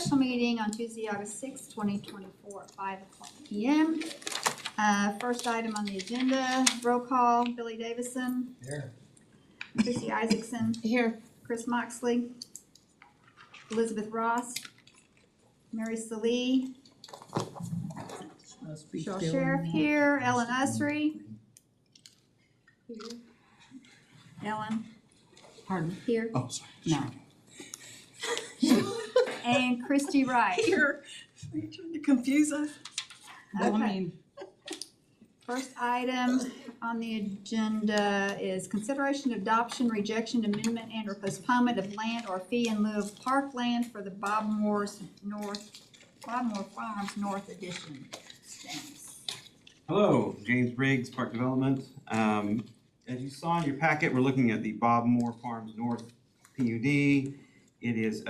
special meeting on Tuesday, August 6, 2024 at 5:00 p.m. First item on the agenda, roll call, Billy Davison. Here. Chrissy Isaacson. Here. Chris Moxley. Elizabeth Ross. Mary Salee. Michelle Sheriff here. Ellen Usry. Here. Ellen. Pardon? Here. Oh, sorry. No. And Christy Wright. Here. Are you trying to confuse us? Well, Okay. I mean, First item on the agenda is consideration, adoption, rejection, amendment, and or postponement of land or fee in lieu of parkland for the Bob Moore Farms North Edition. Thanks. Hello, James Briggs, Park Development. As you saw in your packet, we're looking at the Bob Moore Farms North PUD. It is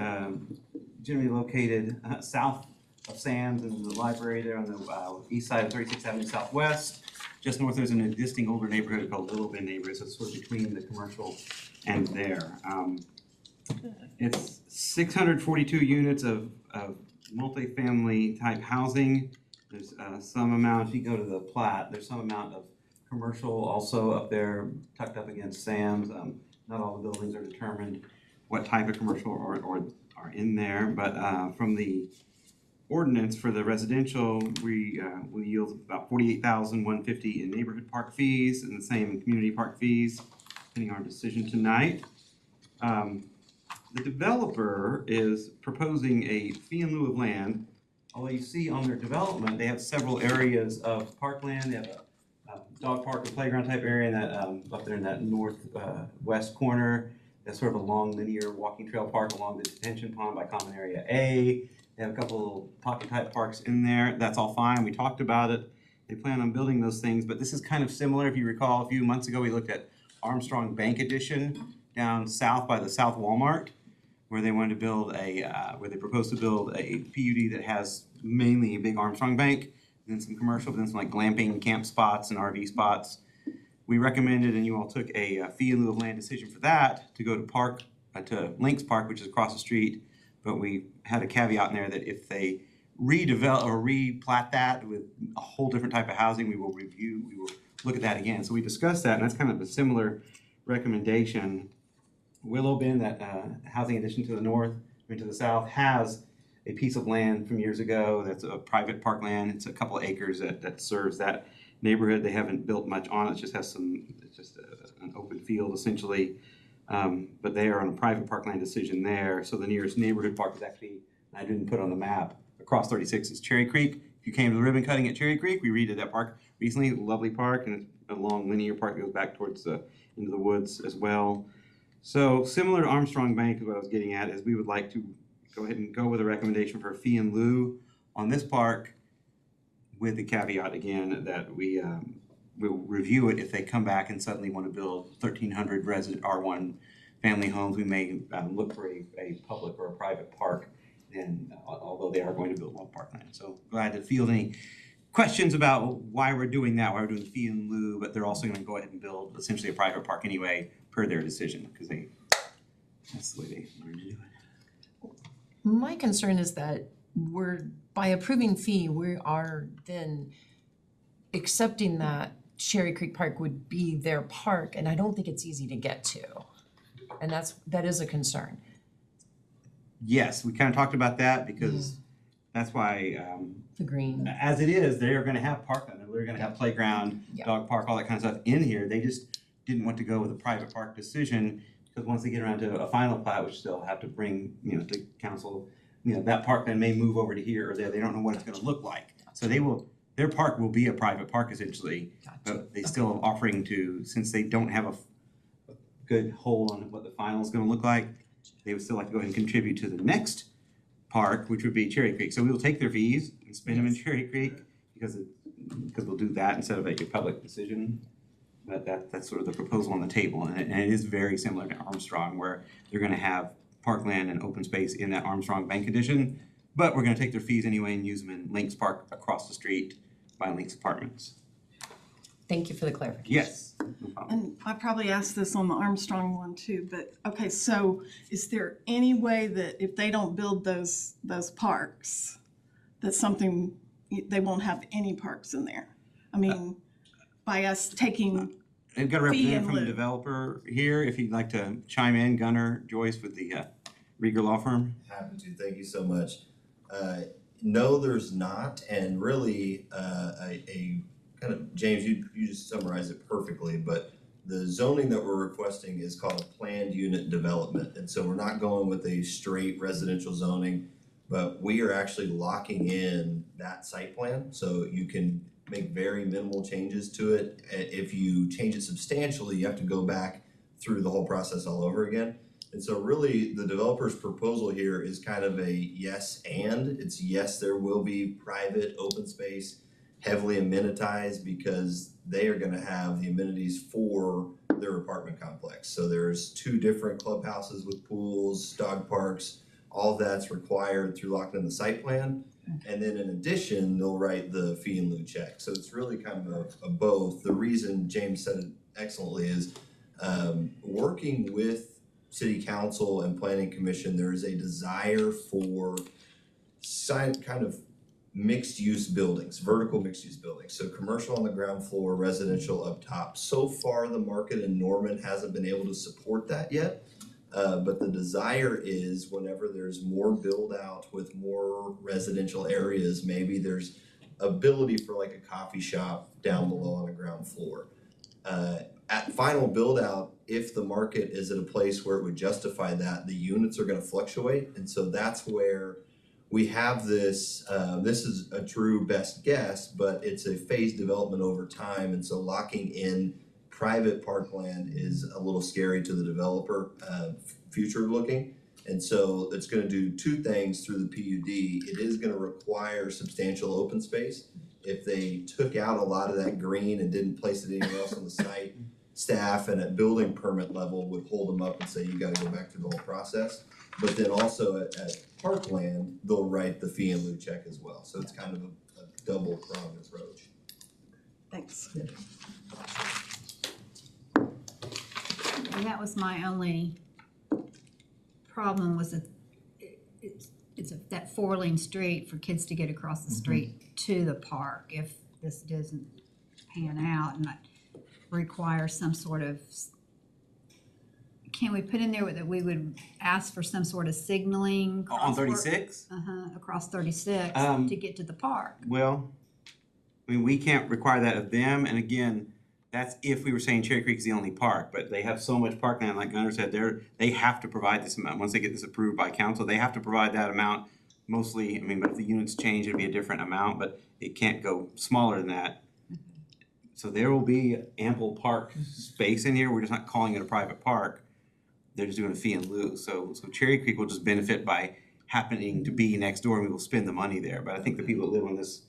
generally located south of Sam's and the library there on the east side of 36th Avenue Southwest. Just north, there's an existing older neighborhood called Little Bend neighborhood, so it's sort of between the commercial and there. It's 642 units of multifamily type housing. There's some amount, if you go to the plat, there's some amount of commercial also up there tucked up against Sam's. Not all the buildings are determined what type of commercial are in there, but from the ordinance for the residential, we yield about $48,150 in neighborhood park fees and the same in community park fees, pending our decision tonight. The developer is proposing a fee in lieu of land. Although you see on their development, they have several areas of parkland. They have a dog park, a playground type area in that up there in that northwest corner. That's sort of a long linear walking trail park along the detention pond by Common Area A. They have a couple little pocket type parks in there. That's all fine. We talked about it. They plan on building those things, but this is kind of similar. If you recall, a few months ago, we looked at Armstrong Bank Edition down south by the South Walmart, where they wanted to build where they proposed to build a PUD that has mainly a big Armstrong Bank, and then some commercial, but then some like glamping camp spots and RV spots. We recommended, and you all took a fee in lieu of land decision for that to go to Lynx Park, which is across the street. But we had a caveat in there that if they redevelop or replat that with a whole different type of housing, we will look at that again. So we discussed that, and that's kind of a similar recommendation. Willow Bend, that housing addition to the north and to the south, has a piece of land from years ago that's a private parkland. It's a couple of acres that serves that neighborhood. They haven't built much on it. It just has an open field essentially. But they are on a private parkland decision there. So the nearest neighborhood park is actually, I didn't put on the map, across 36 is Cherry Creek. If you came to the ribbon cutting at Cherry Creek, we redid that park recently. Lovely park, and it's a long linear park that goes back towards into the woods as well. So similar to Armstrong Bank is what I was getting at, is we would like to go ahead and go with a recommendation for a fee in lieu on this park, with the caveat again that we'll review it if they come back and suddenly want to build 1,300 resident R1 family homes. We may look for a public or a private park, and although they are going to build one parkland. So glad to field any questions about why we're doing that, why we're doing fee in lieu, but they're also going to go ahead and build essentially a private park anyway per their decision, because that's the way they wanted to do it. my concern is that by approving fee, we are then accepting that Cherry Creek Park would be their park, and I don't think it's easy to get to. And that is a concern. Yes, we kind of talked about that because that's why, The green. as it is, they are going to have parkland. They're going to have playground, Yeah. dog park, all that kind of stuff in here. They just didn't want to go with a private park decision, because once they get around to a final plat, which they'll have to bring, to council, that parkland may move over to here or there. They don't know what it's going to look like. So their park will be a private park essentially, but they still are offering to, since they don't have a good hold on what the final is going to look like, they would still like to go ahead and contribute to the next park, which would be Cherry Creek. So we will take their fees and spend them in Cherry Creek, because we'll do that instead of a public decision. But that's sort of the proposal on the table, and it is very similar to Armstrong, where they're going to have parkland and open space in that Armstrong Bank Edition, but we're going to take their fees anyway and use them in Lynx Park across the street by Lynx Apartments. Thank you for the clarification. Yes, no problem. And I probably asked this on the Armstrong one too, but, okay, so is there any way that if they don't build those parks, that something, they won't have any parks in there? I mean, by us taking, I've got a representative from the lieu. developer here, if you'd like to chime in, Gunnar Joyce with the Rieger Law Firm. Happy to, thank you so much. No, there's not, and really, a kind of, James, you just summarized it perfectly, but the zoning that we're requesting is called a planned unit development, and so we're not going with a straight residential zoning, but we are actually locking in that site plan, so you can make very minimal changes to it. If you change it substantially, you have to go back through the whole process all over again. And so really, the developer's proposal here is kind of a yes and. It's yes, there will be private open space, heavily amenitized, because they are gonna have the amenities for their apartment complex. So there's 2 different clubhouses with pools, dog parks, all that's required through locking in the site plan. And then in addition, they'll write the fee in lieu check. So it's really kind of a both. The reason James said it excellently is working with City Council and Planning Commission, there is a desire for kind of mixed use buildings, vertical mixed use buildings. So commercial on the ground floor, residential up top. So far, the market in Norman hasn't been able to support that yet. But the desire is whenever there's more build out with more residential areas, maybe there's ability for like a coffee shop down below on the ground floor. At final build out, if the market is at a place where it would justify that, the units are gonna fluctuate. And so that's where we have this, this is a true best guess, but it's a phased development over time. And so locking in private parkland is a little scary to the developer, future looking. And so it's gonna do 2 things through the PUD. It is gonna require substantial open space. If they took out a lot of that green and didn't place it anywhere else on the site, staff and at building permit level would hold them up and say, you gotta go back through the whole process. But then also at parkland, they'll write the fee in lieu check as well. So it's kind of a double pronged approach. thanks. And that was my only problem was that it's that 4-lane street for kids to get across the street to the park. If this doesn't pan out and require some sort of, can we put in there that we would ask for some sort of signaling? On crosswalk? 36? Across 36 to get to the park. Well, I mean, we can't require that of them, and again, that's if we were saying Cherry Creek is the only park, but they have so much parkland, like Gunnar said, they have to provide this amount. Once they get this approved by council, they have to provide that amount. Mostly, I mean, but if the units change, it'd be a different amount, but it can't go smaller than that. So there will be ample park space in here, we're just not calling it a private park. They're just doing a fee in lieu, so Cherry Creek will just benefit by happening to be next door, and we will spend the money there. But I think the people that live on this,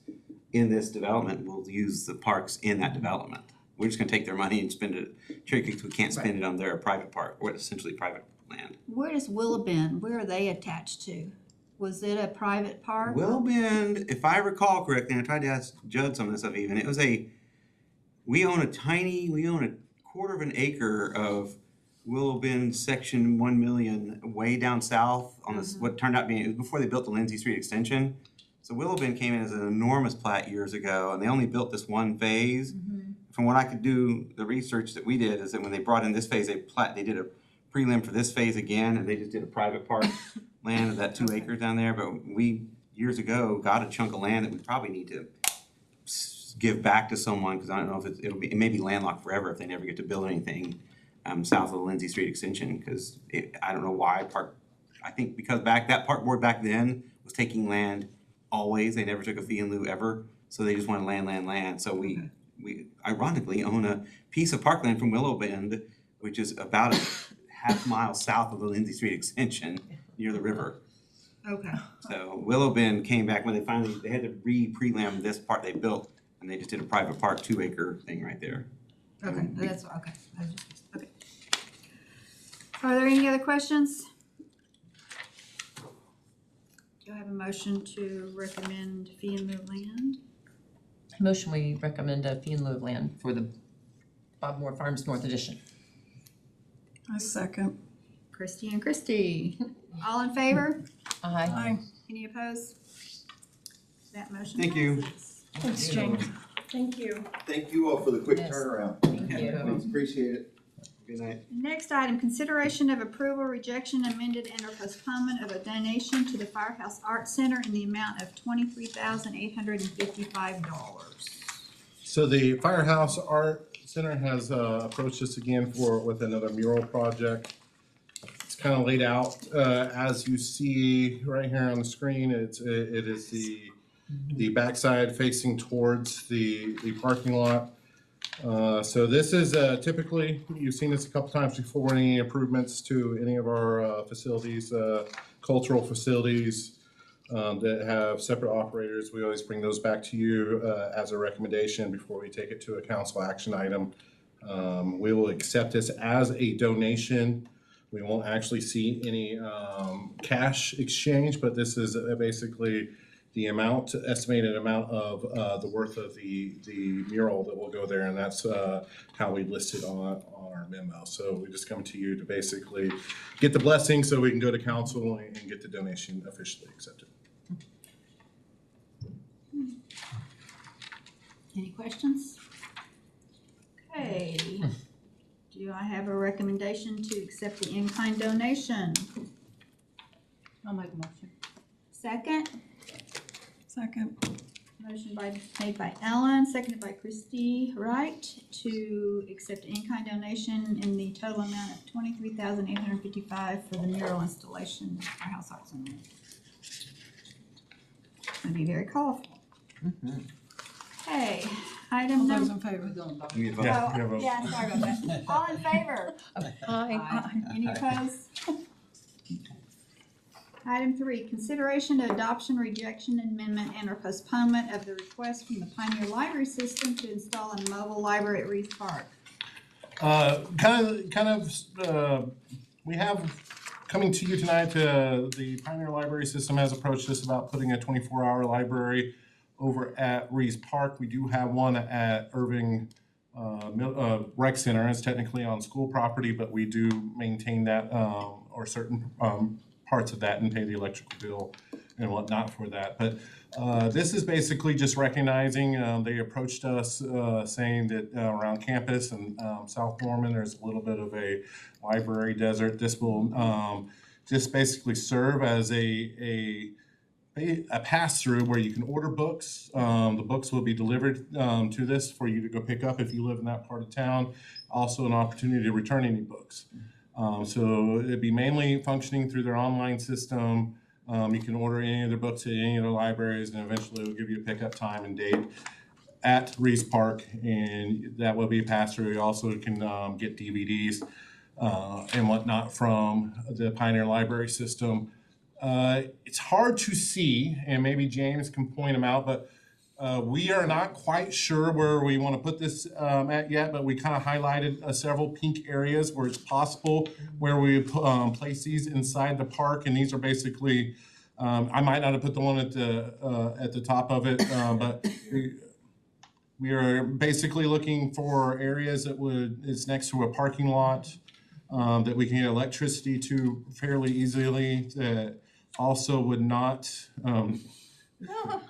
in this development will use the parks in that development. We're just gonna take their money and spend it, Cherry Creek, we can't spend it on their private park, or essentially private land. Where does Willow Bend, where are they attached to? Was it a private park? Willow Bend, if I recall correctly, and I tried to ask Judd some of this stuff even, it was we own a quarter of an acre of Willow Bend section 1 million way down south on this, what turned out being, it was before they built the Lindsay Street extension. So Willow Bend came in as an enormous plat years ago, and they only built this one phase. From what I could do, the research that we did is that when they brought in this phase, they did a prelim for this phase again, and they just did a private park land of that 2 acres down there. But we, years ago, got a chunk of land that we probably need to give back to someone, because I don't know if it may be landlocked forever if they never get to build anything south of the Lindsay Street extension, because I don't know why I think because that park board back then was taking land always, they never took a fee in lieu ever, so they just wanted land. So we ironically own a piece of parkland from Willow Bend, which is about a half mile south of the Lindsay Street extension near the river. Okay. So Willow Bend came back when they had to prelim this part they built, and they just did a private park 2 acre thing right there. Okay, that's, okay. Okay. Are there any other questions? Do I have a motion to recommend fee in lieu land? Motion, we recommend a fee in lieu of land for the Bob Moore Farms North Edition. I second. Christie and Christie. All in favor? Aye. Aye. Any opposed? That motion Thank you. passes. Thanks, James. Thank you. Thank you all for the quick Yes. turnaround. Thank you. Appreciate it. Good night. Next item, consideration of approval, rejection, amended, and or postponement of a donation to the Firehouse Arts Center in the amount of $23,855. So the Firehouse Art Center has approached us again with another mural project. It's kind of laid out as you see right here on the screen. It is the backside facing towards the parking lot. So this is typically, you've seen this a couple times before, any improvements to any of our facilities, cultural facilities that have separate operators. We always bring those back to you as a recommendation before we take it to a council action item. We will accept this as a donation. We won't actually see any cash exchange, but this is basically the estimated amount of the worth of the mural that will go there, and that's how we list it on our memo. So we just come to you to basically get the blessing so we can go to council and get the donation officially accepted. Any questions? Okay. Do I have a recommendation to accept the in-kind donation? I'll make a motion. Second? Second. Motion made by Ellen, seconded by Christie Wright to accept an in-kind donation in the total amount of $23,855 for the mural installation at Firehouse Arts Center. It's gonna be very colorful. Okay, item All those number. in favor? Give me a vote. Yeah, sorry about that. All in favor? Aye. Any opposed? Item 3, consideration, adoption, rejection, amendment, and or postponement of the request from the Pioneer Library System to install a mobile library at Reese Park. We have coming to you tonight, the Pioneer Library System has approached us about putting a 24-hour library over at Reese Park. We do have one at Irving Rec Center. It's technically on school property, but we do maintain that or certain parts of that and pay the electrical bill and whatnot for that. But this is basically just recognizing, they approached us saying that around campus and South Norman, there's a little bit of a library desert. This will just basically serve as a pass-through where you can order books. The books will be delivered to this for you to go pick up if you live in that part of town. Also an opportunity to return any books. So it'd be mainly functioning through their online system. You can order any of their books at any of their libraries, and eventually it will give you a pickup time and date at Reese Park, and that will be a pass-through. You also can get DVDs and whatnot from the Pioneer Library System. It's hard to see, and maybe James can point them out, but we are not quite sure where we want to put this at yet, but we kind of highlighted several pink areas where it's possible where we place these inside the park, and these are basically, I might not have put the one at the top of it, but we are basically looking for areas that is next to a parking lot that we can get electricity to fairly easily, that also would not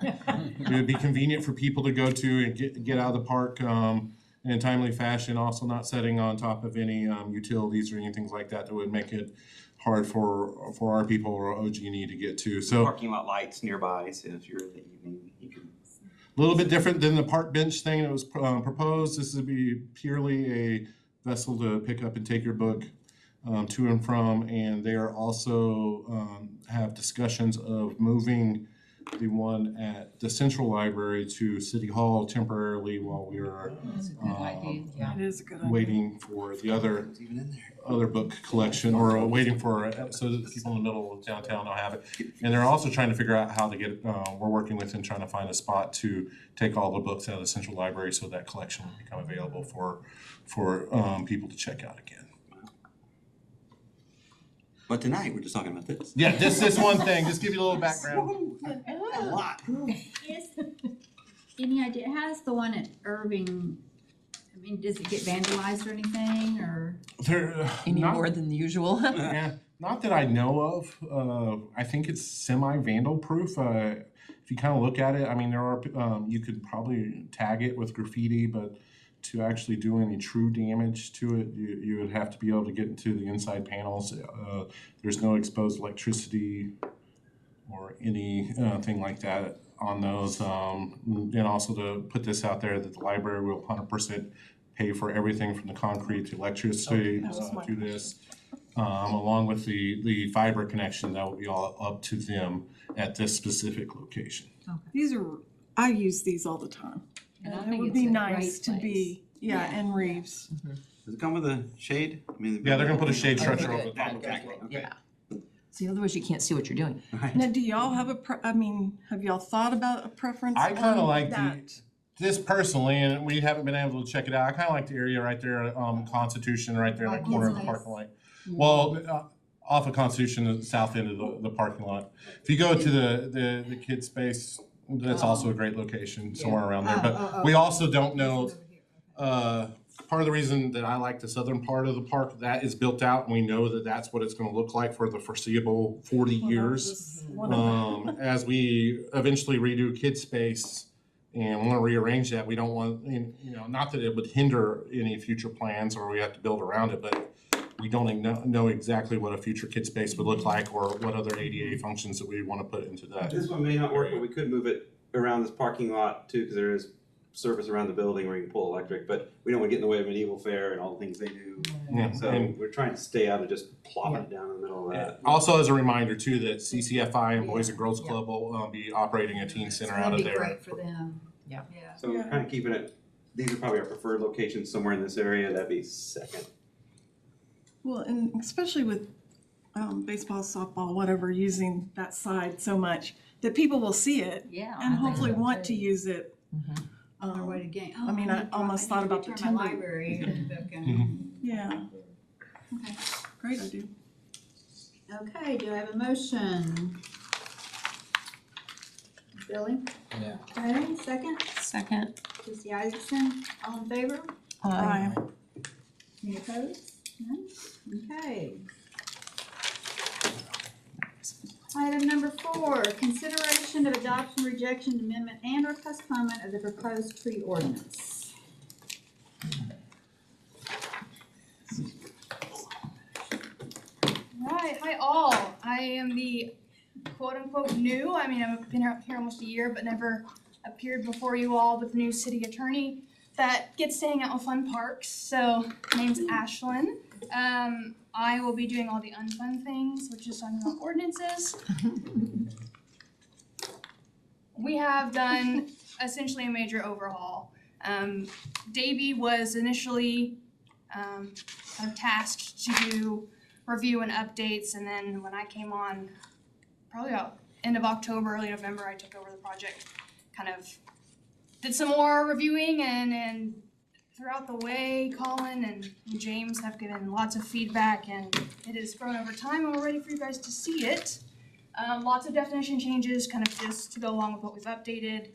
it would be convenient for people to go to and get out of the park in a timely fashion. Also not setting on top of any utilities or anything like that that would make it hard for our people or OG&E to get to. So Parking lot lights nearby, so if you're in the evening, you can. a little bit different than the park bench thing that was proposed. This would be purely a vessel to pick up and take your book to and from. And they are also have discussions of moving the one at the Central Library to City Hall temporarily while we are It is a good idea. waiting for the other It's even in there. other book collection, or waiting for so that the people in the middle of downtown don't have it. And they're also trying to figure out how to get we're working with them trying to find a spot to take all the books out of the Central Library so that collection will become available for people to check out again. But tonight, we're just talking about this. Yeah, just this one thing, just give you a little background. A lot. Yes. Any idea, how's the one at Irving, I mean, does it get vandalized or anything, or? There, Any not- more than usual? Yeah, not that I know of. I think it's semi-vandal proof. If you kind of look at it, I mean, there are, you could probably tag it with graffiti, but to actually do any true damage to it, you would have to be able to get into the inside panels. There's no exposed electricity or any thing like that on those. And also to put this out there, that the library will 100% pay for everything from the concrete to electricity That was my to this. Along with the fiber connection, that will be all up to them at this specific location. These are, I use these all the time. And I It think would it's be a nice great to be, yeah, Yeah. in Reeves. Does it come with a shade? I mean, Yeah, they're gonna put a shade Okay, structure good, over the top of good, it. good, Okay. yeah. See, otherwise you can't see what you're doing. Right. Now, do y'all have I mean, have y'all thought about a preference I kinda on like that? This personally, and we haven't been able to check it out, I kinda like the area right there, Constitution, right there in the Like corner of the it's parking nice. lot. Well, off of Constitution, the south end of the parking lot. If you go to the kid space, that's also a great location, somewhere around there. But we also don't know, part of the reason that I like the southern part of the park, that is built out, and we know that that's what it's gonna look like for the foreseeable 40 Well, that years. was one of the- As we eventually redo kid space and wanna rearrange that, we don't want, you know, not that it would hinder any future plans or we have to build around it, but we don't know exactly what a future kid space would look like or what other ADA functions that we wanna put into that. This one may not work, but we could move it around this parking lot too, because there is surface around the building where you can pull electric, but we don't want to get in the way of medieval fair and all the things they do. Yeah, So and we're trying to stay out of just plopping it down in the middle of that. also as a reminder too, that CCFI and Boys and Girls Club will be operating a teen center out of That'd be there. great for them. Yeah. Yeah. So we're kind of keeping it, these are probably our preferred locations somewhere in this area, that'd be second. Well, and especially with baseball, softball, whatever, using that side so much, that people will see it Yeah. and I think hopefully so, want too. to use it. Another way to gain. I mean, I almost thought about the return my timber. library book and- Mhm. Yeah, Okay. great idea. Okay, do I have a motion? Billy? Yeah. Okay, second, Second. Chrissy Isaacson, all in favor? Aye. Any opposed? None? Okay. Item number 4, consideration of adoption, rejection, amendment, and or postponement of the proposed tree ordinance. Right, hi all. I am the quote unquote new, I mean, I've been here almost a year, but never appeared before you all with the new city attorney that gets to hang out with fun parks. So, name's Ashlyn. I will be doing all the unfun things, which is talking about ordinances. We have done essentially a major overhaul. Davey was initially kind of tasked to do review and updates, and then when I came on, probably about end of October, early November, I took over the project, kind of did some more reviewing, and throughout the way, Colin and James have given lots of feedback, and it has grown over time, and we're ready for you guys to see it. Lots of definition changes, kind of just to go along with what we've updated.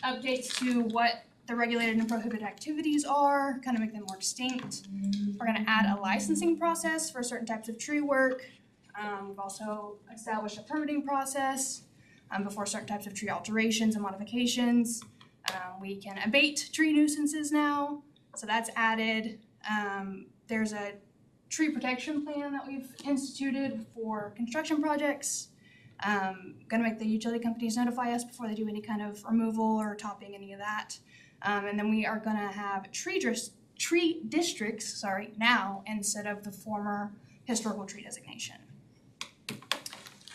Updates to what the regulated and prohibited activities are, kind of make them more distinct. We're gonna add a licensing process for certain types of tree work. We've also established a permitting process before certain types of tree alterations and modifications. We can abate tree nuisances now, so that's added. There's a tree protection plan that we've instituted for construction projects. Gonna make the utility companies notify us before they do any kind of removal or topping, any of that. And then we are gonna have tree districts now instead of the former historical tree designation.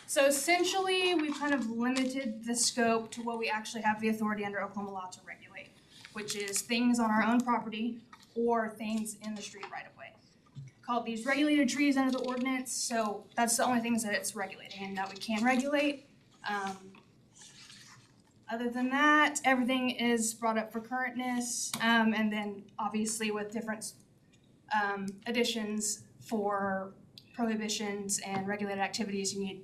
So essentially, we've kind of limited the scope to what we actually have the authority under Oklahoma law to regulate, which is things on our own property or things in the street right of way. Called these regulated trees under the ordinance, so that's the only things that it's regulating and that we can regulate. Other than that, everything is brought up for currentness, and then obviously with different additions for prohibitions and regulated activities, you need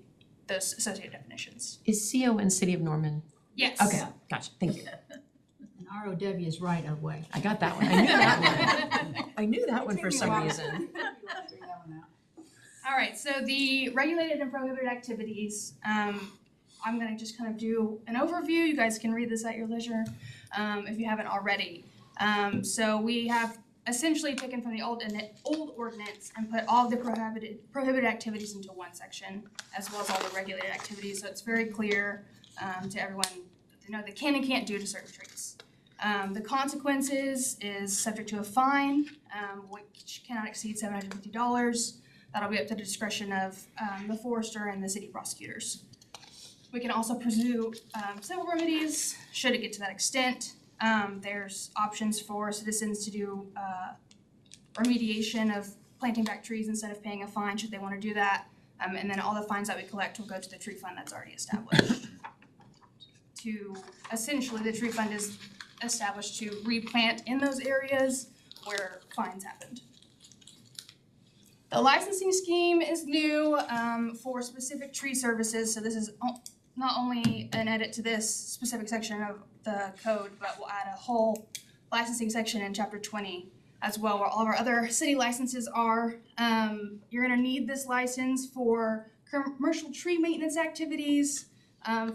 those associated definitions. Is CO in City of Norman? Yes. Okay, gotcha, thank you. And ROW is right of way. I got that one, I knew that one. I knew that one for some Continue on. reason. All right, so the regulated and prohibited activities, I'm gonna just kind of do an overview. You guys can read this at your leisure, if you haven't already. So we have essentially taken from the old ordinance and put all the prohibited activities into one section, as well as all the regulated activities, so it's very clear, to everyone, you know, they can and can't do to certain trees. The consequences is subject to a fine, which cannot exceed $750. That'll be up to the discretion of the forester and the city prosecutors. We can also pursue civil remedies should it get to that extent. There's options for citizens to do remediation of planting back trees instead of paying a fine should they want to do that. And then all the fines that we collect will go to the tree fund that's already established. Essentially, the tree fund is established to replant in those areas where fines happened. The licensing scheme is new for specific tree services, so this is not only an edit to this specific section of the code, but we'll add a whole licensing section in chapter 20 as well, where all of our other city licenses are. You're gonna need this license for commercial tree maintenance activities,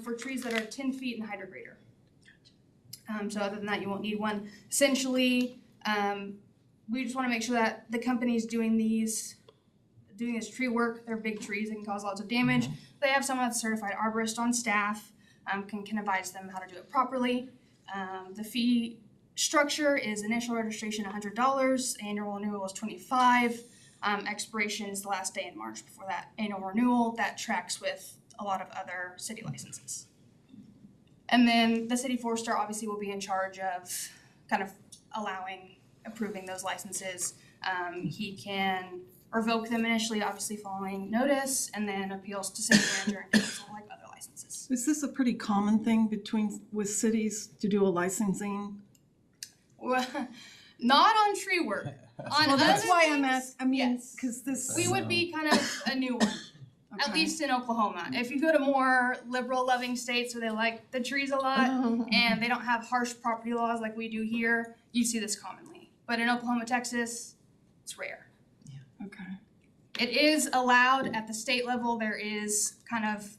for trees that are 10 feet in height or greater. So other than that, you won't need one. Essentially, we just wanna make sure that the companies doing this tree work, they're big trees that can cause lots of damage. They have someone that's a certified arborist on staff, can advise them how to do it properly. The fee structure is initial registration $100, annual renewal is $25. Expiration is the last day in March before that annual renewal. That tracks with a lot of other city licenses. And then the city forester obviously will be in charge of kind of approving those licenses. He can revoke them initially, obviously following notice, and then appeals to city manager and council like other licenses. Is this a pretty common thing with cities to do a licensing? Well, not on tree work. On Well, that's other why I'm things, asking, yes. because this. We would be kind of a new one, at Okay. least in Oklahoma. If you go to more liberal loving states where they like the trees a lot and they don't have harsh property laws like we do here, you see this commonly. But in Oklahoma, Texas, it's rare. Okay. It is allowed at the state level. There is kind of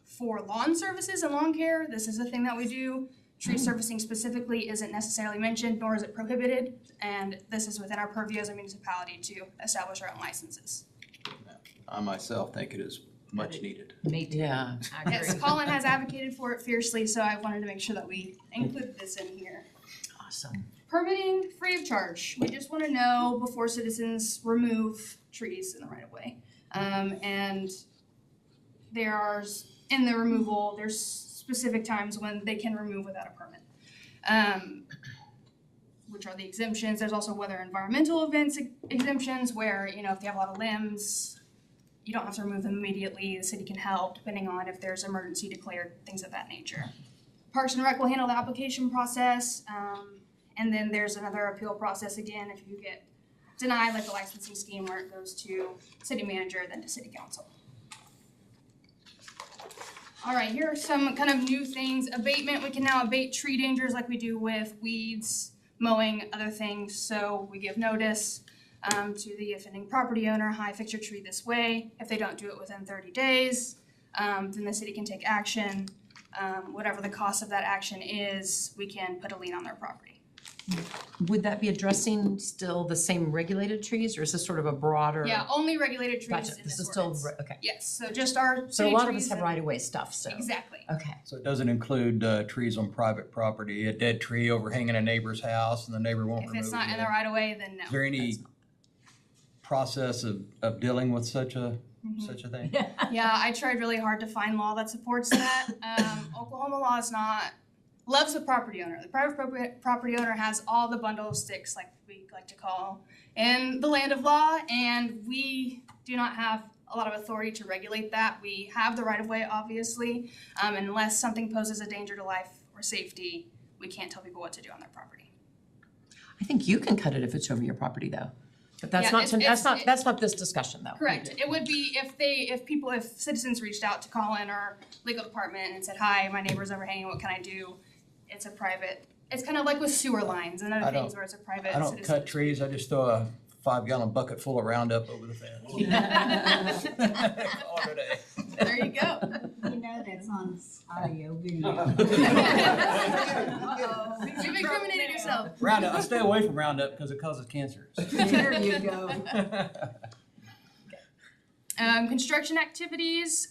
for lawn services and lawn care, this is a thing that we do. Tree servicing specifically isn't necessarily mentioned, nor is it prohibited, and this is within our purview as a municipality to establish our own licenses. I myself think it is much needed. Me too. Yeah. I agree. Yes, Colin has advocated for it fiercely, so I wanted to make sure that we include this in here. Awesome. Permitting free of charge. We just want to know before citizens remove trees in the right of way. And in the removal, there's specific times when they can remove without a permit. Which are the exemptions. There's also weather environmental events exemptions where, you know, if they have a lot of limbs, you don't have to remove them immediately. The city can help depending on if there's emergency declared, things of that nature. Parks and Rec will handle the application process. And then there's another appeal process again if you get denied, like a licensing scheme where it goes to city manager, then to city council. All right, here are some kind of new things. Abatement, we can now abate tree dangers like we do with weeds, mowing, other things. So we give notice to the offending property owner, hi, fix your tree this way. If they don't do it within 30 days, then the city can take action. Whatever the cost of that action is, we can put a lien on their property. Would that be addressing still the same regulated trees, or is this sort of a broader? Yeah, only regulated trees Gotcha, in this this is still, ordinance. okay. Yes, so just our So a city lot of us trees have and- right-of-way stuff, so, Exactly. okay. So it doesn't include trees on private property, a dead tree overhanging a neighbor's house and the neighbor won't If remove it. it's not in the right of way, then no. Is there any process of dealing with such a thing? Yeah, I tried really hard to find law that supports that. Oklahoma law is loves the property owner. The private property owner has all the bundle of sticks, like we like to call, in the land of law, and we do not have a lot of authority to regulate that. We have the right of way, obviously, unless something poses a danger to life or safety, we can't tell people what to do on their property. I think you can cut it if it's over your property, though. But that's Yeah, not, it's- that's not this discussion though. Correct. It would be if citizens reached out to Colin or legal department and said, hi, my neighbor's overhanging, what can I do? It's a private, it's kind of like with sewer lines and other I things don't- where it's a private I don't citizen. cut trees, I just throw a 5-gallon bucket full of Roundup over the fence. Call it a day. There you go. You know that's on audio video. You've incriminated yourself. Roundup, I stay away from Roundup because it causes cancer. There you go. Construction activities,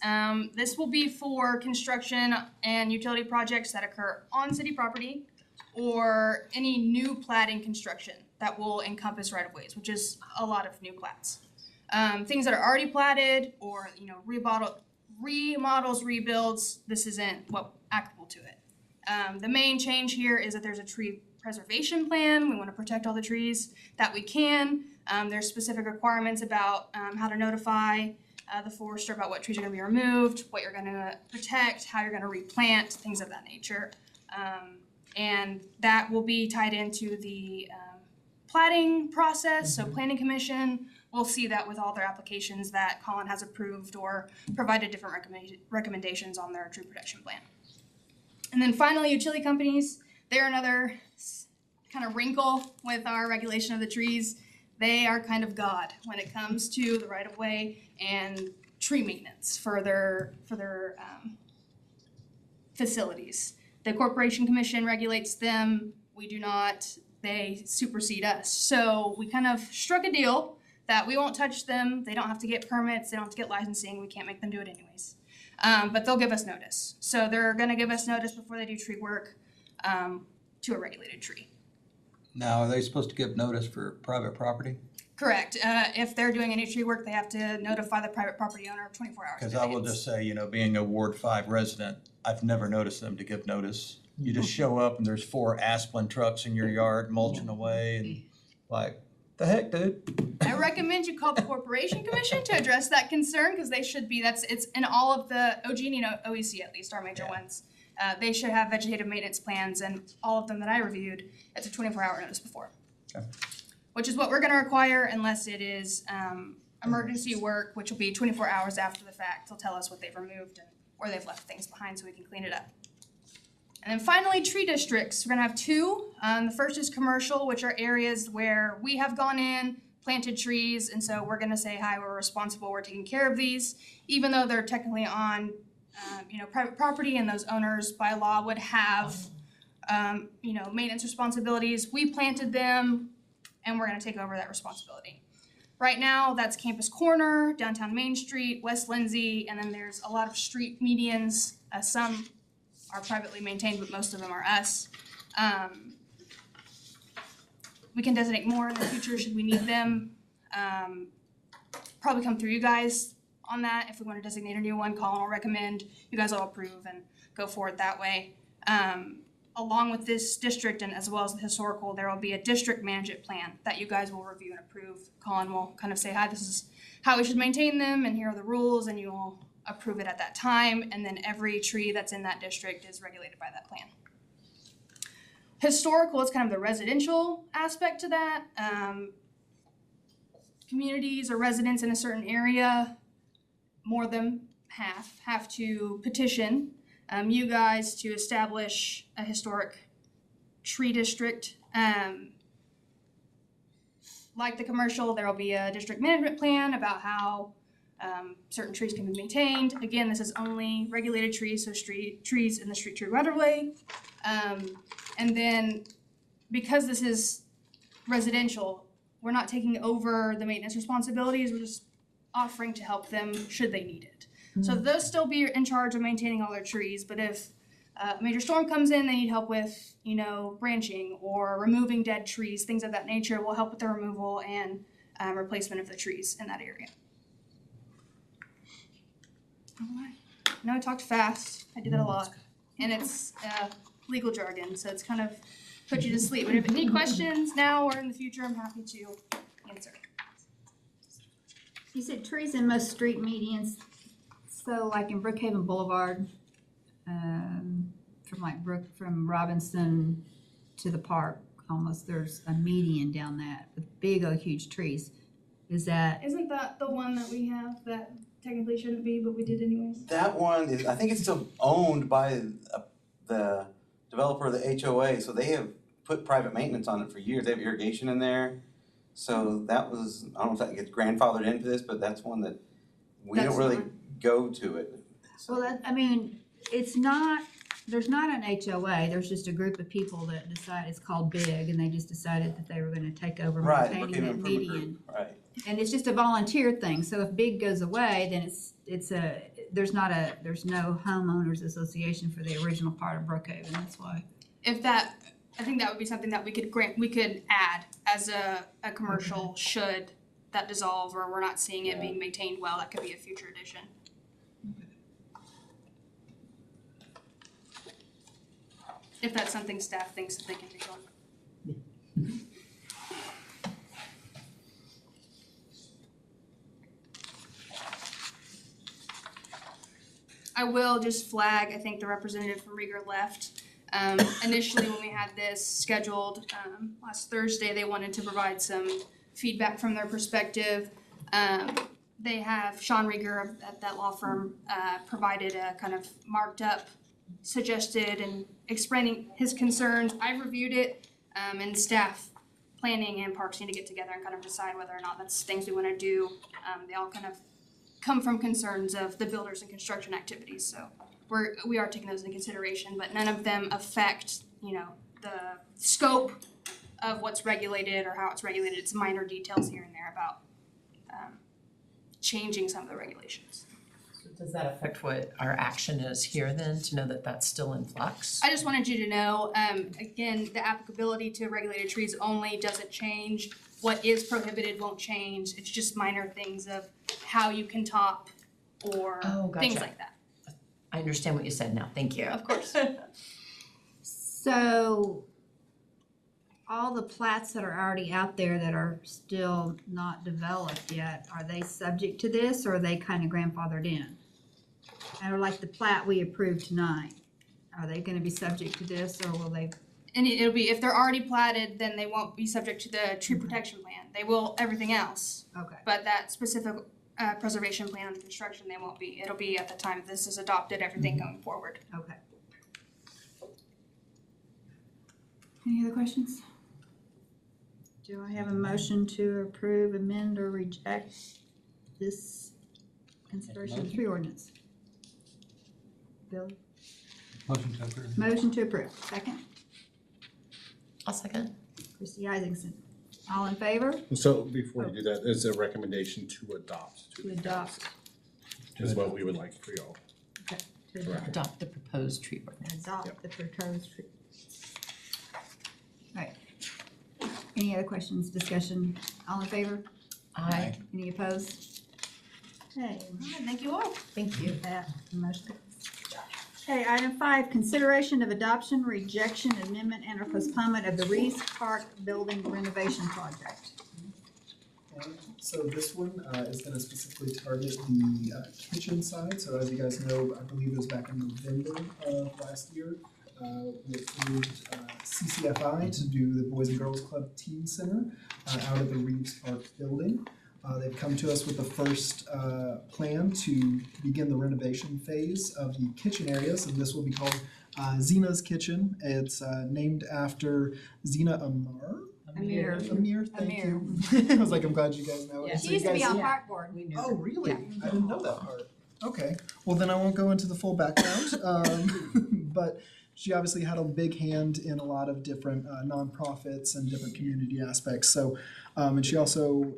this will be for construction and utility projects that occur on city property or any new platting construction that will encompass right-of-ways, which is a lot of new plats. Things that are already platted or, remodels, rebuilds, this isn't applicable to it. The main change here is that there's a tree preservation plan. We want to protect all the trees that we can. There's specific requirements about how to notify the forester about what trees are going to be removed, what you're going to protect, how you're going to replant, things of that nature. And that will be tied into the platting process. So Planning Commission will see that with all their applications that Colin has approved or provided different recommendations on their tree protection plan. And then finally, utility companies, they're another kind of wrinkle with our regulation of the trees. They are kind of God when it comes to the right of way and tree maintenance for their facilities. The Corporation Commission regulates them. We do not. They supersede us. So we kind of struck a deal that we won't touch them. They don't have to get permits. They don't have to get licensing. We can't make them do it anyways. But they'll give us notice. So they're going to give us notice before they do tree work to a regulated tree. Now, are they supposed to give notice for private property? Correct. If they're doing any tree work, they have to notify the private property owner 24 hours in Because I will advance. just say, being a Ward 5 resident, I've never noticed them to give notice. You just show up and there's 4 Asplin trucks in your yard mulching away and like, the heck, dude? I recommend you call the Corporation Commission to address that concern because they should be, it's in all of the OG&E and OEC at least, our major ones. They should have vegetative maintenance plans and all of them that I reviewed, it's a 24-hour notice before. Okay. Which is what we're gonna require unless it is emergency work, which will be 24 hours after the fact. They'll tell us what they've removed and where they've left things behind so we can clean it up. And then finally, tree districts. We're gonna have 2. The first is commercial, which are areas where we have gone in, planted trees, and so we're gonna say, hi, we're responsible, we're taking care of these, even though they're technically on, private property and those owners by law would have, maintenance responsibilities. We planted them, and we're gonna take over that responsibility. Right now, that's Campus Corner, downtown Main Street, West Lindsay, and then there's a lot of street medians. Some are privately maintained, but most of them are us. We can designate more in the future should we need them. Probably come through you guys on that. If we want to designate a new one, Colin will recommend. You guys will approve and go forward that way. Along with this district and as well as the historical, there will be a district management plan that you guys will review and approve. Colin will kind of say, hi, this is how we should maintain them and here are the rules, and you will approve it at that time. And then every tree that's in that district is regulated by that plan. Historical is kind of the residential aspect to that. Communities or residents in a certain area, more than half, have to petition you guys to establish a historic tree district. Like the commercial, there will be a district management plan about how certain trees can be maintained. Again, this is only regulated trees, so trees in the street tree right-of-way. And then because this is residential, we're not taking over the maintenance responsibilities, we're just offering to help them should they need it. So they'll still be in charge of maintaining all their trees, but if a major storm comes in, they need help with, branching or removing dead trees, things of that nature, we'll help with the removal and replacement of the trees in that area. All right. I know I talked fast, I do that a lot, and it's legal jargon, so it's kind of put you to sleep. But if any questions now or in the future, I'm happy to answer. You said trees in most street medians, so like in Brookhaven Boulevard, from Robinson to the park, almost there's a median down that with big old huge trees. Is that, Isn't that the one that we have that technically shouldn't be, but we did anyways? That one is, I think it's still owned by the developer of the HOA, so they have put private maintenance on it for years. They have irrigation in there. So that was, I don't know if that gets grandfathered into this, but that's one that we don't That's really not- go to it. So- well, I mean, it's not, there's not an HOA, there's just a group of people that decide, it's called BIG, and they just decided that they were gonna take over Right, maintaining Brookhaven that Improvement median. Group, right. And it's just a volunteer thing, so if BIG goes away, then there's no homeowners association for the original part of Brookhaven, that's why. I think that would be something that we could add as a commercial should that dissolve or we're not seeing it being maintained well, that could be a future addition. If that's something staff thinks that they can take on. I will just flag, I think the representative from Rieger left. Initially, when we had this scheduled, last Thursday, they wanted to provide some feedback from their perspective. They have, Sean Rieger at that law firm, provided a kind of marked up, suggested and explaining his concerns. I reviewed it, and staff, planning and parks need to get together and kind of decide whether or not that's things we wanna do. They all kind of come from concerns of the builders and construction activities, so we are taking those into consideration, but none of them affect, the scope of what's regulated or how it's regulated. It's minor details here and there about changing some of the regulations. Does that affect what our action is here then, to know that that's still in flux? I just wanted you to know, again, the applicability to regulated trees only doesn't change. What is prohibited won't change. It's just minor things of how you can top or things gotcha. like that. I understand what you said now, thank you. Of course. So, all the plats that are already out there that are still not developed yet, are they subject to this, or are they kind of grandfathered in? Or like the plat we approved tonight, are they gonna be subject to this, or will they? And it'll be, if they're already platted, then they won't be subject to the tree protection plan. They will everything else, Okay. but that specific preservation plan and construction, they won't be. It'll be at the time this is adopted, everything going forward. Okay. Any other questions? Do I have a motion to approve, amend, or reject this consideration of tree ordinance? Bill? Motion to approve. Motion to approve. Second? I'll second. Christie Isaacson. All in favor? So before you do that, is a recommendation to adopt. To adopt. Is what we would like for y'all. Okay. To adopt. Adopt the proposed tree ordinance. Adopt the proposed tree. All right. Any other questions, discussion? All in favor? Aye. Any opposed? Okay, Thank you all. Thank you. that motion. Okay, item 5, consideration of adoption, rejection, amendment, and or postponement of the Reese Park Building renovation project. So this one is gonna specifically target the kitchen side. So as you guys know, I believe it was back in November of last year, we approved CCFI to do the Boys and Girls Club Teen Center out of the Reeves Park building. They've come to us with the first plan to begin the renovation phase of the kitchen areas, and this will be called Zena's Kitchen. It's named after Zena Amir. Amir. Amir, thank you. I was like, I'm glad you guys know it. So She you used to be guys- on park board. We knew Oh, her. really? Yeah. I didn't know that part. Okay, well then I won't go into the full background. But she obviously had a big hand in a lot of different nonprofits and different community aspects. So, and she also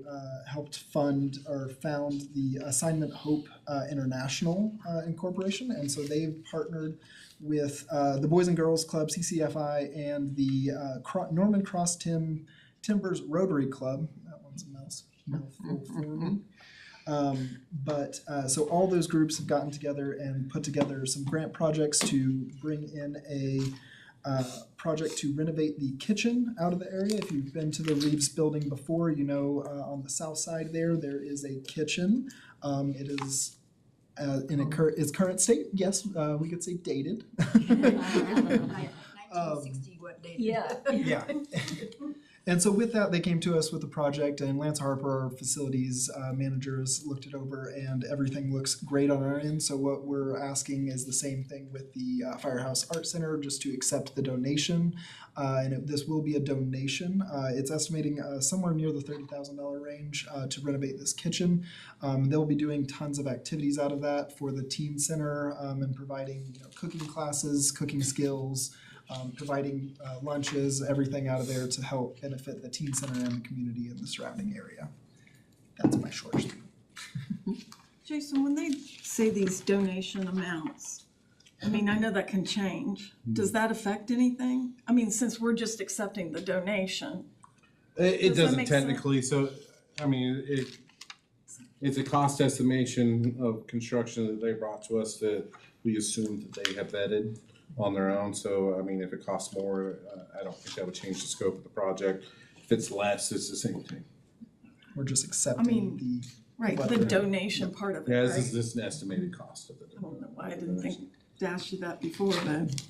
helped fund or found the Assignment Hope International Incorporation. And so they've partnered with the Boys and Girls Club, CCFI, and the Norman Cross Timbers Rotary Club. That one's a mouthful for me. So all those groups have gotten together and put together some grant projects to bring in a project to renovate the kitchen out of the area. If you've been to the Reeves building before, you know on the south side there is a kitchen. It is in its current state, yes, we could say dated. 1960 what date? Yeah. Yeah. And so with that, they came to us with the project, and Lance Harper, our facilities managers, looked it over, and everything looks great on our end. So what we're asking is the same thing with the Firehouse Art Center, just to accept the donation. This will be a donation. It's estimating somewhere near the $30,000 range to renovate this kitchen. They'll be doing tons of activities out of that for the teen center, and providing cooking classes, cooking skills, providing lunches, everything out of there to help benefit the teen center and the community in the surrounding area. That's my short spiel. Jason, when they say these donation amounts, I mean, I know that can change. Does that affect anything? I mean, since we're just accepting the donation. It Does that doesn't make sense? technically, so, I mean, it's a cost estimation of construction that they brought to us that we assume that they have vetted on their own. So, I mean, if it costs more, I don't think that would change the scope of the project. If it's less, it's the same thing. We're just accepting the. Right, the donation part of it, Yeah, right? this is an estimated cost of it. I don't know why I didn't think to ask you that before, but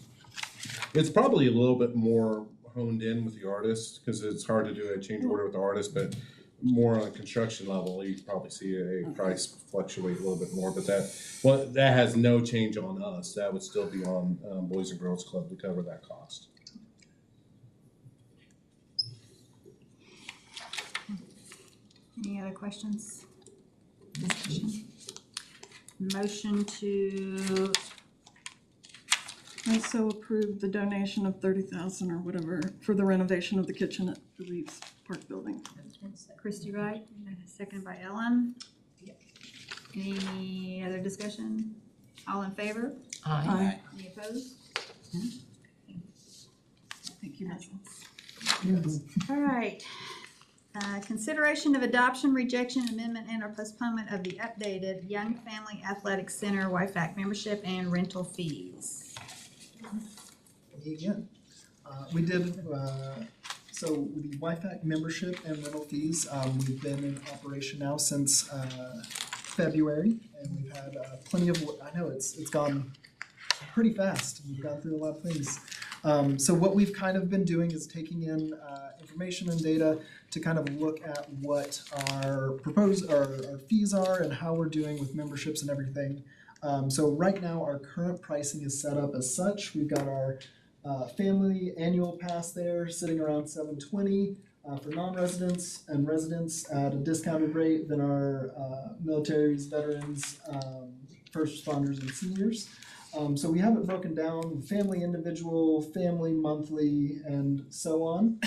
It's probably a little bit more honed in with the artist, because it's hard to do a change order with the artist, but more on a construction level, you probably see a price fluctuate a little bit more, but that has no change on us. That would still be on Boys and Girls Club to cover that cost. Any other questions? Discussion? Motion to, I so approve the donation of $30,000 or whatever for the renovation of the kitchen at the Reeves Park Building. Christie Wright, seconded by Ellen. Any other discussion? All in favor? Aye. Any opposed? Thank you, Ms. All right. Consideration of adoption, rejection, amendment, and or postponement of the updated Young Family Athletic Center YFAC membership and rental fees. Me again. We did, so the YFAC membership and rental fees, we've been in operation now since February, and we've had plenty of, I know it's gone pretty fast. We've gone through a lot of things. So what we've kind of been doing is taking in information and data to kind of look at what our fees are and how we're doing with memberships and everything. So right now, our current pricing is set up as such. We've got our family annual pass there sitting around $720 for non-residents and residents at a discounted rate. Then our militaries, veterans, first responders, and seniors. So we have it broken down, family individual, family monthly, and so on.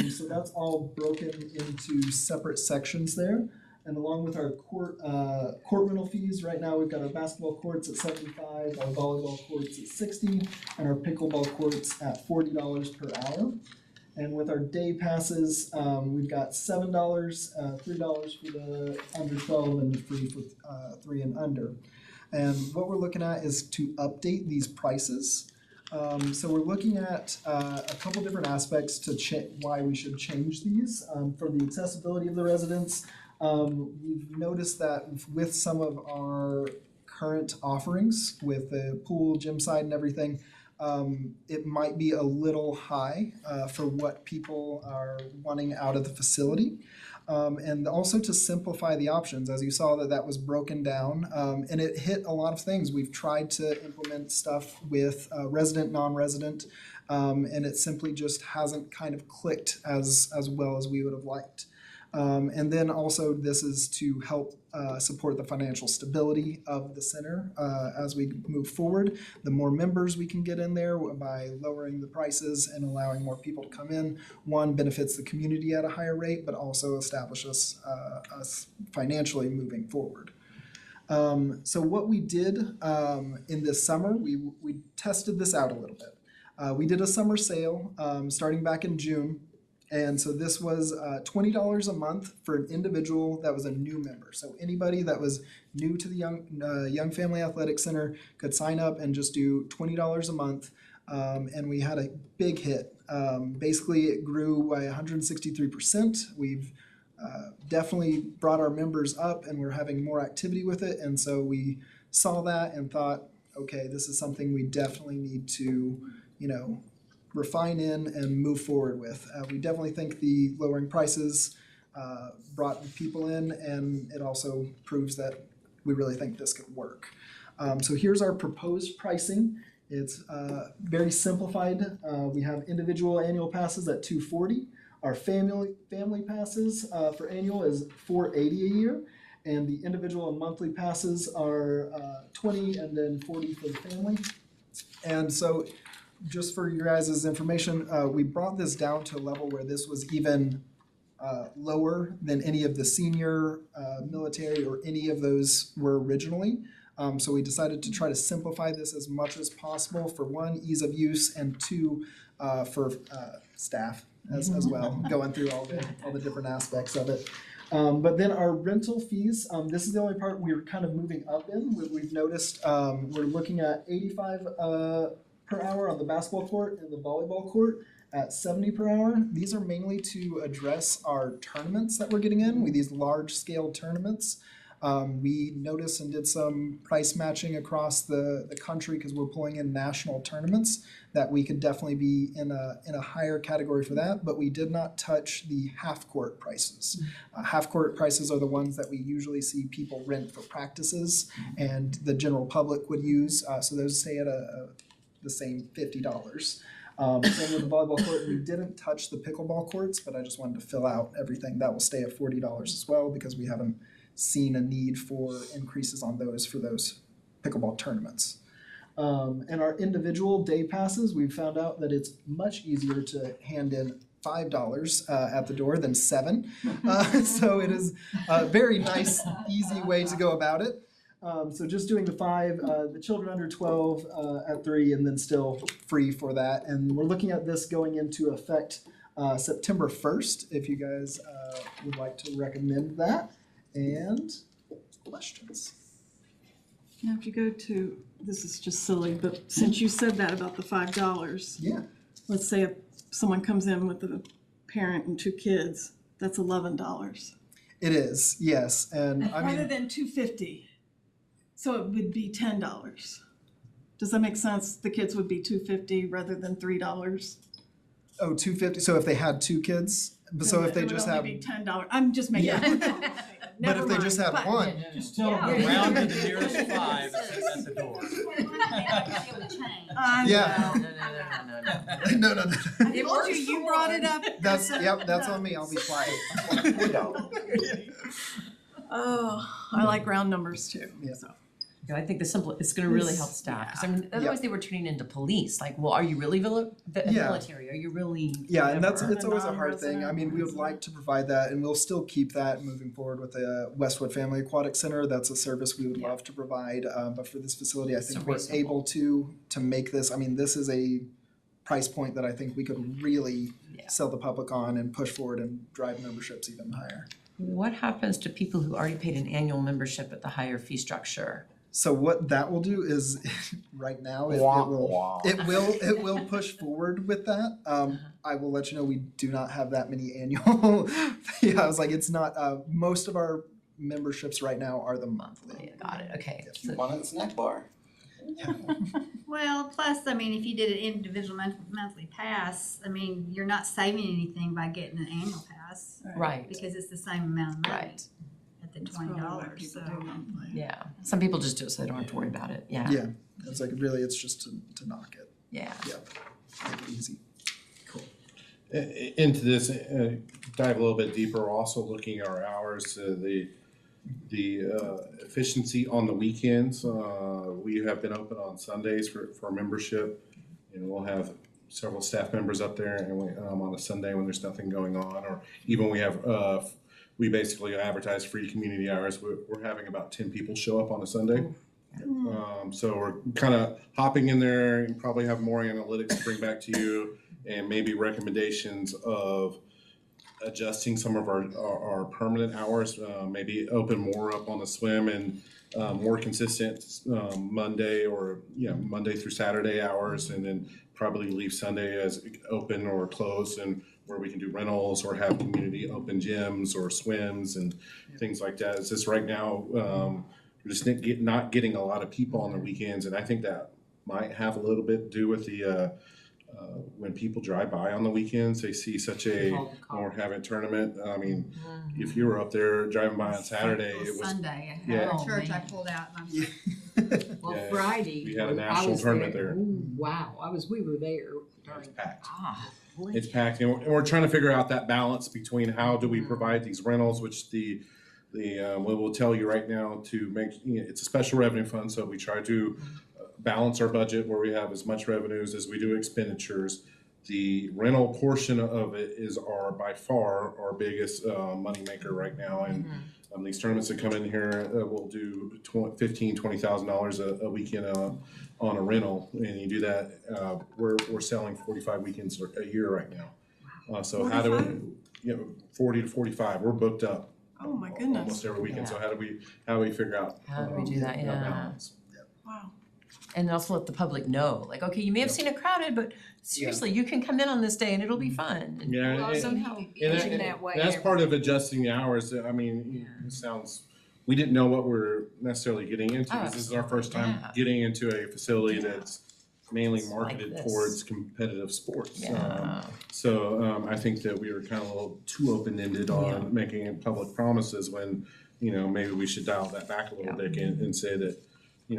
So that's all broken into separate sections there. And along with our court rental fees, right now we've got our basketball courts at $75, our volleyball courts at $60, and our pickleball courts at $40 per hour. And with our day passes, we've got $7, $3 for the under 12, and free for 3 and under. And what we're looking at is to update these prices. So we're looking at a couple different aspects to why we should change these. For the accessibility of the residents, we've noticed that with some of our current offerings, with the pool, gym side, and everything, it might be a little high for what people are wanting out of the facility. And also to simplify the options, as you saw that was broken down, and it hit a lot of things. We've tried to implement stuff with resident, non-resident, and it simply just hasn't kind of clicked as well as we would have liked. And then also this is to help support the financial stability of the center as we move forward. The more members we can get in there by lowering the prices and allowing more people to come in, one, benefits the community at a higher rate, but also establishes us financially moving forward. So what we did in this summer, we tested this out a little bit. We did a summer sale starting back in June. And so this was $20 a month for an individual that was a new member. So anybody that was new to the Young Family Athletic Center could sign up and just do $20 a month. And we had a big hit. Basically, it grew by 163%. We've definitely brought our members up, and we're having more activity with it. And so we saw that and thought, okay, this is something we definitely need to, refine in and move forward with. We definitely think the lowering prices brought people in, and it also proves that we really think this could work. So here's our proposed pricing. It's very simplified. We have individual annual passes at $240. Our family passes for annual is $480 a year, and the individual and monthly passes are $20 and then $40 for the family. And so, just for your guys' information, we brought this down to a level where this was even lower than any of the senior, military, or any of those were originally. So we decided to try to simplify this as much as possible for one, ease of use, and two, for staff as well, going through all the different aspects of it. But then our rental fees, this is the only part we're kind of moving up in. We've noticed we're looking at 85 per hour on the basketball court and the volleyball court at 70 per hour. These are mainly to address our tournaments that we're getting in, with these large scale tournaments. We noticed and did some price matching across the country because we're pulling in national tournaments that we could definitely be in a higher category for that, but we did not touch the half court prices. Half court prices are the ones that we usually see people rent for practices and the general public would use, so those stay at the same $50. Same with the volleyball court, we didn't touch the pickleball courts, but I just wanted to fill out everything. That will stay at $40 as well because we haven't seen a need for increases on those for those pickleball tournaments. And our individual day passes, we found out that it's much easier to hand in $5 at the door than $7. So it is a very nice, easy way to go about it. So just doing the $5, the children under 12 at $3, and then still free for that. And we're looking at this going into effect September 1st, if you guys would like to recommend that. And questions? Now, if you go to, this is just silly, but since you said that about the $5, Yeah. let's say if someone comes in with a parent and 2 kids, that's $11. It is, yes. And I Rather mean, than $250, so it would be $10. Does that make sense? The kids would be $250 rather than $3. oh, $250. So if they had 2 kids, but so if they just have, It would only be $10. I'm just making. but if they just have one, Just tell them to round to the nearest 5 at the door. Yeah. No. no. I told you, you brought it up. That's on me. I'll be quiet. Oh, I like round numbers too, Yeah. so. I think it's gonna really help staff, 'cause I mean, otherwise they were turning into police, like, well, are you really military, are you really Yeah, and it's whatever? always a hard thing. I mean, we would like to provide that, and we'll still keep that moving forward with the Westwood Family Aquatic Center. That's a service we would love to provide, but for this facility, I So think we're reasonable. able to make this. I mean, this is a price point that I think we could really Yeah. sell the public on and push forward and drive memberships even higher. What happens to people who already paid an annual membership at the higher fee structure? So what that will do is, right now, it will push forward with that. I will let you know, we do not have that many annual. Yeah, I was like, it's not, most of our memberships right now are the monthly. Yeah, got it, okay. You want a snack bar? Well, plus, I mean, if you did an individual monthly pass, I mean, you're not saving anything by getting an annual pass Right, because it's the same amount of money right, at the That's probably why $20, people so. do monthly. yeah. Some people just do it so they don't have to worry about it, yeah. Yeah, it's like, really, it's just to knock it, Yeah. make it easy. Into this, dive a little bit deeper, also looking at our hours, the efficiency on the weekends. We have been open on Sundays for membership, and we'll have several staff members up there, and on a Sunday when there's nothing going on, or even we basically advertise free community hours. We're having about 10 people show up on a Sunday. So we're kind of hopping in there and probably have more analytics to bring back to you, and maybe recommendations of adjusting some of our permanent hours, maybe open more up on the swim and more consistent Monday through Saturday hours, and then probably leave Sunday as open or closed, and where we can do rentals or have community open gyms or swims and things like that. It's just right now, we're just not getting a lot of people on the weekends, and I think that might have a little bit to do with the when people drive by on the weekends, they see such a, or having tournament, I mean, if you were up there driving by on Saturday, it was, Sunday. Yeah. Oh, Church, I man. pulled out and I'm Well, Yeah, Friday. we had a I national was tournament there. Ooh, wow, we were there. it's packed. Ah, It's packed, and we're trying to figure out that balance between how do we provide these rentals, which we will tell you right now to make, it's a special revenue fund, so we try to balance our budget where we have as much revenues as we do expenditures. The rental portion of it is by far our biggest moneymaker right now, and these tournaments that come in here will do $15,000-$20,000 a weekend on a rental, and you do that, we're selling 45 weekends a year right now. So how do we, 40 to 45, we're booked up. Oh, my goodness. Almost every weekend, so how do we figure out? How do we do that? Yeah. balance? Wow. And also let the public know, like, okay, you may have seen it crowded, but seriously, you can come in on this day and it'll be fun. And Yeah, Well, and- somehow. Edging that way. That's part of adjusting the hours. I mean, it sounds, we didn't know what we're necessarily getting into. Oh, This is our first time yeah. getting into a facility that's mainly It's like marketed this. towards competitive sports. Yeah. So I think that we were kind of a little too open-ended on Yeah. making public promises when, maybe we should dial that back a little Yeah. bit and say that,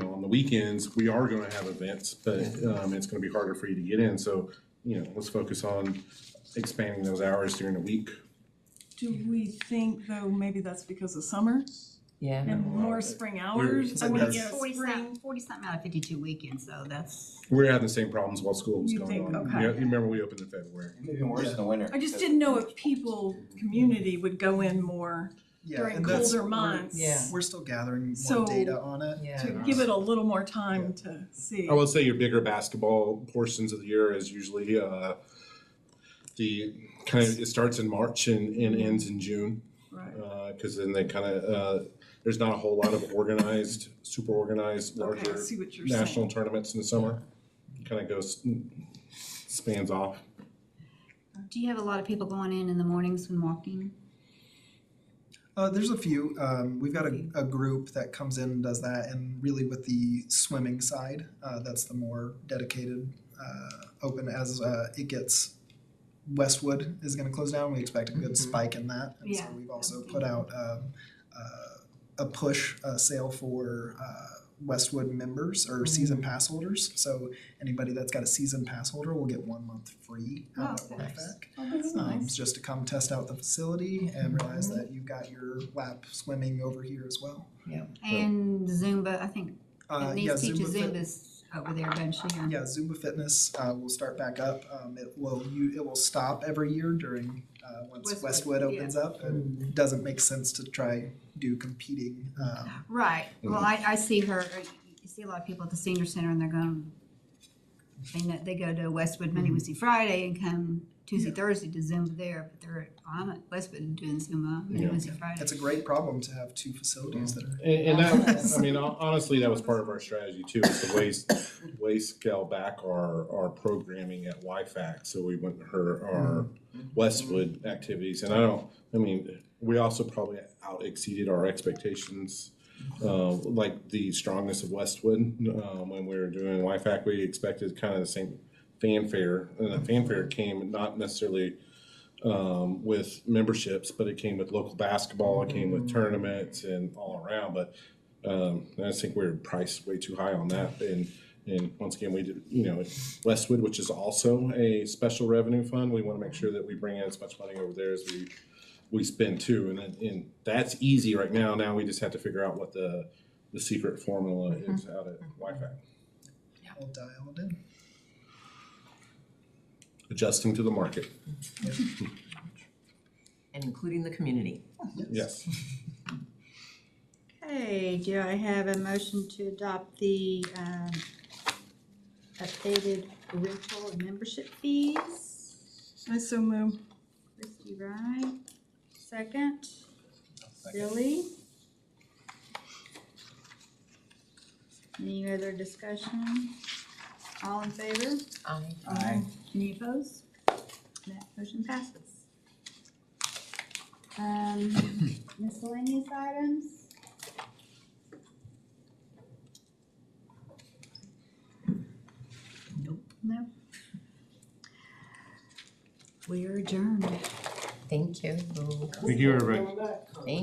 on the weekends, we are gonna have events, but it's gonna be harder for you to get in. So, let's focus on expanding those hours during the week. Do we think though, maybe that's because of summer Yeah. and more spring hours? I mean, that's- yeah, 40-something, spring. 40-something out of 52 weekends, so that's. We're having the same problems while school was You going think, on. okay. You remember we opened in February. Even worse in the winter. I just didn't know if community would go in more Yeah, during and that's- colder months. Yeah. We're still gathering So- more data on it. Yeah. To give it a little more time to see. I will say your bigger basketball portions of the year is usually it starts in March and ends in June. Right. Cause then they there's not a whole lot of super organized, Okay, I larger see what you're national saying. tournaments in the summer. Spans off. Do you have a lot of people going in the mornings when walking? There's a few. We've got a group that comes in and does that, and really with the swimming side, that's the more dedicated, open as it gets. Westwood is going to close down. We expect a good spike in that, and so Yeah. we've also put out a push sale for Westwood members or season pass holders. So anybody that's got a season pass holder will get 1 month free out at nice. WIFAC. Oh, that's nice. Just to come test out the facility and realize that you've got your lap swimming over here as well. And Zumba, I think Yeah, Denise teaches Fit- Zumba's over there, doesn't she? Yeah, Zumba Fitness will start back up. It will stop every year during once Westwood opens up. It doesn't make sense to try do competing. Right, well, I see her, you see a lot of people at the senior center and they're going, they go to Westwood Monday, Wednesday, Friday and come Tuesday, Thursday to Zumba there, but I'm at Westwood doing Zumba Monday, Wednesday, Friday. It's a great problem to have two facilities that are. And that, I mean, honestly, that was part of our strategy too, is to way scale back our programming at WIFAC. So we went our Westwood activities, and we also probably out exceeded our expectations. Like the strongness of Westwood, when we were doing WIFAC, we expected kind of the same fanfare, and the fanfare came not necessarily with memberships, but it came with local basketball, it came with tournaments and all around, but I just think we were priced way too high on that, and once again, we did, Westwood, which is also a special revenue fund, we wanna make sure that we bring in as much money over there as we spend too, and that's easy right now. Now we just have to figure out what the secret formula is out at WIFAC. All dialed in. Adjusting to the market, And including the community. yes. Okay, do I have a motion to adopt the updated rental and membership fees? I so move. Christie Wright, second. Billy? Any other discussion? All in favor? Aye. Any opposed? That motion passes. Miscellaneous items? No. We are adjourned. Thank you. Thank you, everybody. Thank